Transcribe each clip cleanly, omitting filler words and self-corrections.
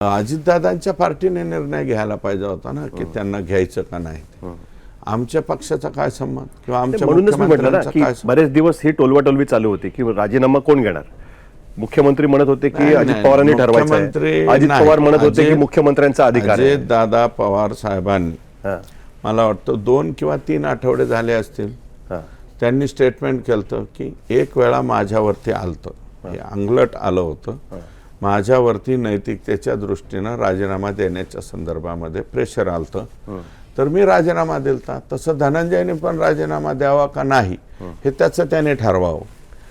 अजितदादांच्या पार्टीने निर्णय घ्यायला पाहिजे होता ना की त्यांना घ्यायचं का नाही ते. आमच्या पक्षाचा काय संबंध किंवा आमच्या म्हणूनच मी म्हटलं ना की काय बरेच दिवस ही टोलवाटोलवी चालू होती की राजीनामा कोण घेणार. मुख्यमंत्री म्हणत होते की नाही, अजित नाही, पवारांनी ठरवायचं मुख्यमंत्री आहे. अजित नाही. पवार म्हणत होते की मुख्यमंत्र्यांचा अधिकार आहे. अजित दादा पवार साहेबांनी हां, मला वाटतं 2 किंवा 3 आठवडे झाले असतील हां, त्यांनी स्टेटमेंट केलं की एक वेळा माझ्यावरती आलतं, हे अंगलट आलं होतं, माझ्यावरती नैतिकतेच्या दृष्टीनं राजीनामा देण्याच्या संदर्भामध्ये प्रेशर आलतं, तर मी राजीनामा दिलता. तसं धनंजयने पण राजीनामा द्यावा का नाही हे त्याचं त्याने ठरवावं.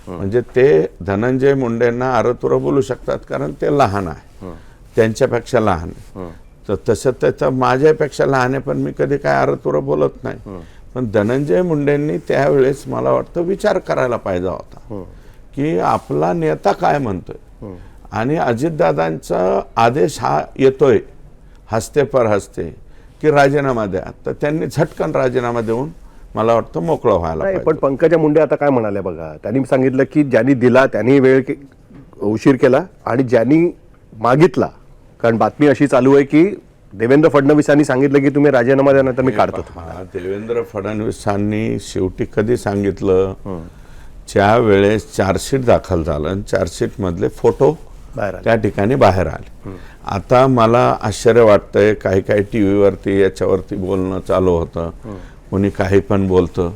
म्हणजे ते धनंजय मुंडेंना आरतुरं बोलू शकतात कारण ते लहान आहे, त्यांच्यापेक्षा लहान आहे. तर तसं तर माझ्यापेक्षा लहान आहे पण मी कधी काय आरतुरं बोलत नाही. पण धनंजय मुंडेंनी त्यावेळेस मला वाटतं विचार करायला पाहिजे होता की आपला नेता काय म्हणतोय आणि अजितदादांचा आदेश हा येतोय हस्ते पर हस्ते की राजीनामा द्या, तर त्यांनी झटकन राजीनामा देऊन मला वाटतं मोकळं व्हायला नाही. पाहिजे. पण पंकजा मुंडे आता काय म्हणाले बघा, त्यांनी सांगितलं की ज्यांनी दिला त्यांनी उशीर केला आणि ज्यांनी मागितला, कारण बातमी अशी चालू आहे की देवेंद्र फडणवीसांनी सांगितलं की तुम्ही राजीनामा द्या नाही तर मी काढतो. देवेंद्र फडणवीसांनी शेवटी कधी सांगितलं, ज्या वेळेस चार्जशीट दाखल झालं आणि चार्जशीट मधले फोटो बाहेर आले. त्या ठिकाणी बाहेर आले. आता मला आश्चर्य वाटतंय, काही काही टीव्हीवरती याच्यावरती बोलणं चालू होतं, कोणी काही पण बोलतं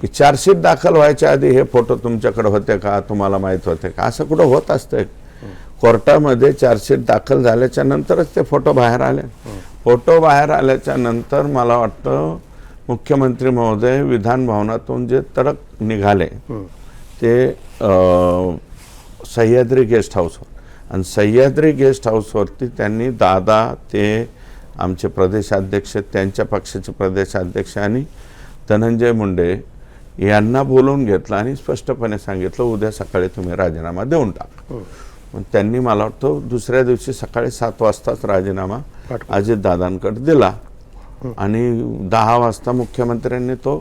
की चार्जशीट दाखल व्हायच्या आधी हे फोटो तुमच्याकडे होते का, तुम्हाला माहित होते का. असं कुठं होत असतंय. कोर्टामध्ये चार्जशीट दाखल झाल्याच्या नंतरच ते फोटो बाहेर आले. फोटो बाहेर आल्याच्या नंतर मला वाटतं मुख्यमंत्री महोदय विधान भवनातून जे तडक निघाले ते सह्याद्री गेस्ट हाऊसवर, आणि सह्याद्री गेस्ट हाऊसवरती त्यांनी दादा ते आमचे प्रदेशाध्यक्ष, त्यांच्या पक्षाचे प्रदेशाध्यक्ष आणि धनंजय मुंडे यांना बोलवून घेतलं आणि स्पष्टपणे सांगितलं उद्या सकाळी तुम्ही राजीनामा देऊन टाका. त्यांनी मला वाटतं दुसऱ्या दिवशी सकाळी 7 वाजताच राजीनामा अजितदादांकडे दिला आणि 10 वाजता मुख्यमंत्र्यांनी तो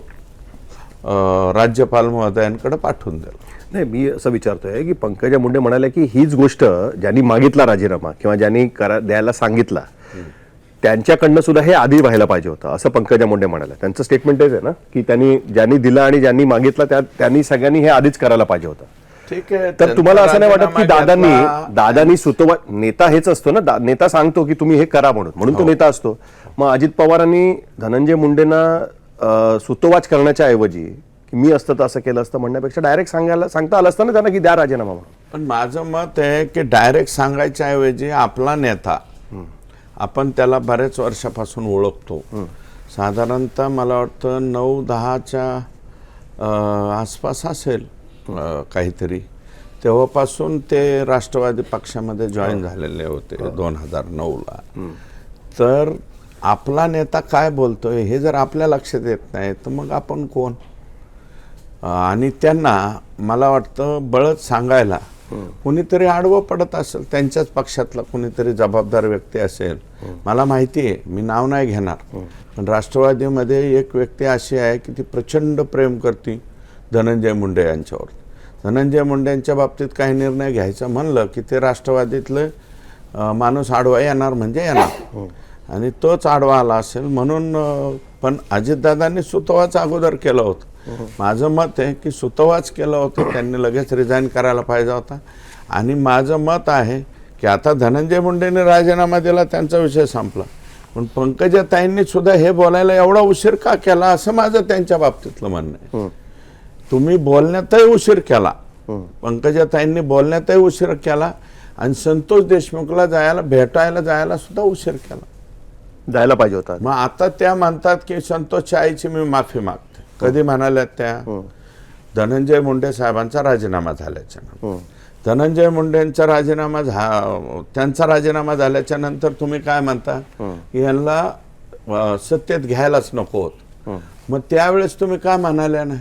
राज्यपाल महोदयांकडे पाठवून दिला. नाही, मी असं विचारतोय की पंकजा मुंडे म्हणाले की हीच गोष्ट ज्यांनी मागितला राजीनामा किंवा ज्यांनी द्यायला सांगितला त्यांच्याकडनं सुद्धा हे आधी व्हायला पाहिजे होतं, असं पंकजा मुंडे म्हणाले. त्यांचं स्टेटमेंट आहे ना की ज्यांनी दिला आणि ज्यांनी मागितला त्यांनी सगळ्यांनी हे आधीच करायला पाहिजे होतं. ठीक आहे. तर तुम्हाला असं नाही वाटत की दादांनी सुतोवा, नेता हेच असतो ना, नेता सांगतो की तुम्ही हे करा म्हणून तो नेता असतो. मग अजित पवारांनी धनंजय मुंडेंना सुतोवाच करण्याच्या ऐवजी की मी असतं तर असं केलं असतं म्हणण्यापेक्षा डायरेक्ट सांगता आलं असतं ना त्यांना की द्या राजीनामा म्हणून. पण माझं मत आहे की डायरेक्ट सांगायच्या ऐवजी आपला नेता, आपण त्याला बऱ्याच वर्षापासून ओळखतो, साधारणतः मला वाटतं 9-10च्या आसपास असेल काहीतरी, तेव्हापासून ते राष्ट्रवादी पक्षामध्ये जॉईन झालेले होते 2009ला. तर आपला नेता काय बोलतोय हे जर आपल्या लक्षात येत नाही तर मग आपण कोण. आणि त्यांना मला वाटतं बळच सांगायला कुणीतरी आडवं पडत असेल, त्यांच्याच पक्षातला कुणीतरी जबाबदार व्यक्ती असेल. मला माहिती आहे, मी नाव नाही घेणार, पण राष्ट्रवादीमध्ये एक व्यक्ती अशी आहे की ती प्रचंड प्रेम करते धनंजय मुंडे यांच्यावर. धनंजय मुंडेंच्या बाबतीत काही निर्णय घ्यायचं म्हणलं की ते राष्ट्रवादीतलं माणूस आडवा येणार म्हणजे येणार, आणि तोच आडवा आला असेल म्हणून. पण अजितदादांनी सुतोवाच अगोदर केलं होतं. माझं मत आहे की सुतोवाच केलं होतं, त्यांनी लगेच रिझाईन करायला पाहिजे होता. आणि माझं मत आहे की आता धनंजय मुंडेंनी राजीनामा दिला, त्यांचा विषय संपला, पण पंकजाताईंनी सुद्धा हे बोलायला एवढा उशीर का केला असं माझं त्यांच्या बाबतीतलं म्हणणं आहे. तुम्ही बोलण्यातही उशीर केला, पंकजाताईंनी बोलण्यातही उशीर केला, आणि संतोष देशमुखला भेटायला जायला सुद्धा उशीर केला. जायला पाहिजे होता. मग आता त्या म्हणतात की संतोषच्या आईची मी माफी मागते. कधी म्हणाल्यात त्या? धनंजय मुंडे साहेबांचा राजीनामा झाल्याच्या धनंजय मुंडेंचा त्यांचा राजीनामा झाल्याच्या नंतर तुम्ही काय म्हणता यांना सत्तेत घ्यायलाच नको होत. मग त्यावेळेस तुम्ही काय म्हणाल्या नाही?